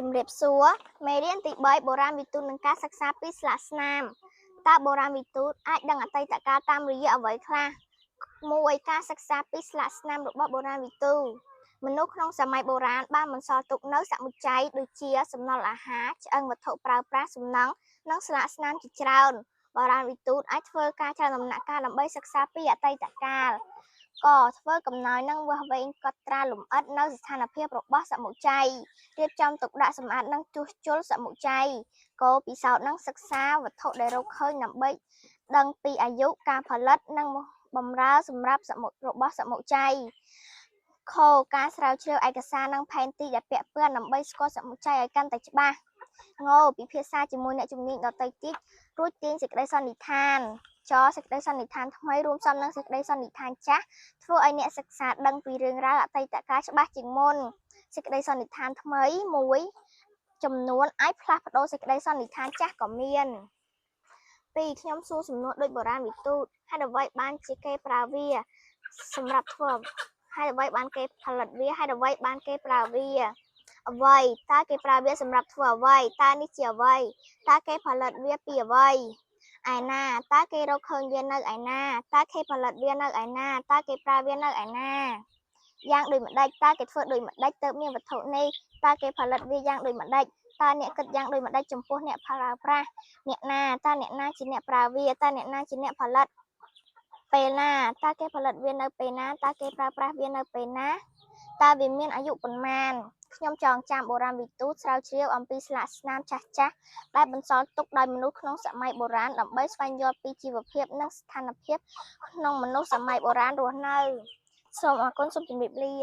ជំរាបសួរមេរៀនទី3បុរាណវិទូតនឹងការសិក្សាពីស្លាកស្នាមតើបុរាណវិទូតអាចដឹងអតីតកាលតាមរយៈអ្វីខ្លះ1ការសិក្សាពីស្លាកស្នាមរបស់បុរាណវិទូតមនុស្សក្នុងសម័យបុរាណបានបន្សល់ទុកនូវសមុច្ឆ័យដូចជាសំណល់អាហារឆ្អឹងវត្ថុប្រើប្រាស់សំណង់និងស្លាកស្នាមជាច្រើនបុរាណវិទូតអាចធ្វើការច្រើនដំណាក់កាលដើម្បីសិក្សាពីអតីតកាលក៏ធ្វើកំណោយនិងវាស់វែងកត់ត្រាលម្អិតនៅស្ថានភាពរបស់សមុច្ឆ័យរៀបចំទុកដាក់សម្អាតនិងជួសជុលសមុច្ឆ័យក៏ពិសោធន៍និងសិក្សាវត្ថុដែលរកឃើញដើម្បីដឹងពីអាយុការផលិតនិងបម្រើសម្រាប់របស់សមុច្ឆ័យខការស្រាវជ្រាវឯកសារនិងផែនទីដែលពាក់ព័ន្ធដើម្បីស្គាល់សមុច្ឆ័យឲ្យកាន់តែច្បាស់ងពិភាក្សាជាមួយអ្នកជំនាញដទៃទៀតរួចទាញសេចក្តីសន្និដ្ឋានសេចក្តីសន្និដ្ឋានថ្មីរួមផ្សំនឹងសេចក្តីសន្និដ្ឋានចាស់ធ្វើឲ្យអ្នកសិក្សាដឹងពីរឿងរ៉ាវអតីតកាលច្បាស់ជាងមុនសេចក្តីសន្និដ្ឋានថ្មីមួយចំនួនអាចផ្លាស់ប្ដូរសេចក្តីសន្និដ្ឋានចាស់ក៏មាន2ខ្ញុំសួរសំណួរដូចបុរាណវិទូតហេតុអ្វីបានជាគេប្រើវាសម្រាប់ធ្វើហេតុអ្វីបានគេផលិតវាហេតុអ្វីបានគេប្រើវាអ្វីតើគេប្រើវាសម្រាប់ធ្វើអ្វីតើនេះជាអ្វីតើគេផលិតវាពីអ្វីឯណាតើគេរកឃើញវានៅឯណាតើគេផលិតវានៅឯណាតើគេប្រើវានៅឯណាយ៉ាងដូចម្ដេចតើគេធ្វើដូចម្ដេចទើបមានវត្ថុនេះតើគេផលិតវាយ៉ាងដូចម្ដេចតើអ្នកគិតយ៉ាងដូចម្ដេចចំពោះអ្នកប្រើប្រាស់អ្នកណាតើអ្នកណាជាអ្នកប្រើវាតើអ្នកណាជាអ្នកផលិតពេលណាតើគេផលិតវានៅពេលណាតើគេប្រើប្រាស់វានៅពេលណាតើវាមានអាយុប៉ុន្មានខ្ញុំចងចាំបុរាណវិទូតស្រាវជ្រាវអំពីស្លាកស្នាមចាស់ៗដែលបន្សល់ទុកដោយមនុស្សក្នុងសម័យបុរាណដើម្បីស្វែងយល់ពីជីវភាពនិងស្ថានភាពក្នុងមនុស្សសម័យបុរាណរស់នៅសូមអរគុណសូមជម្រាបលា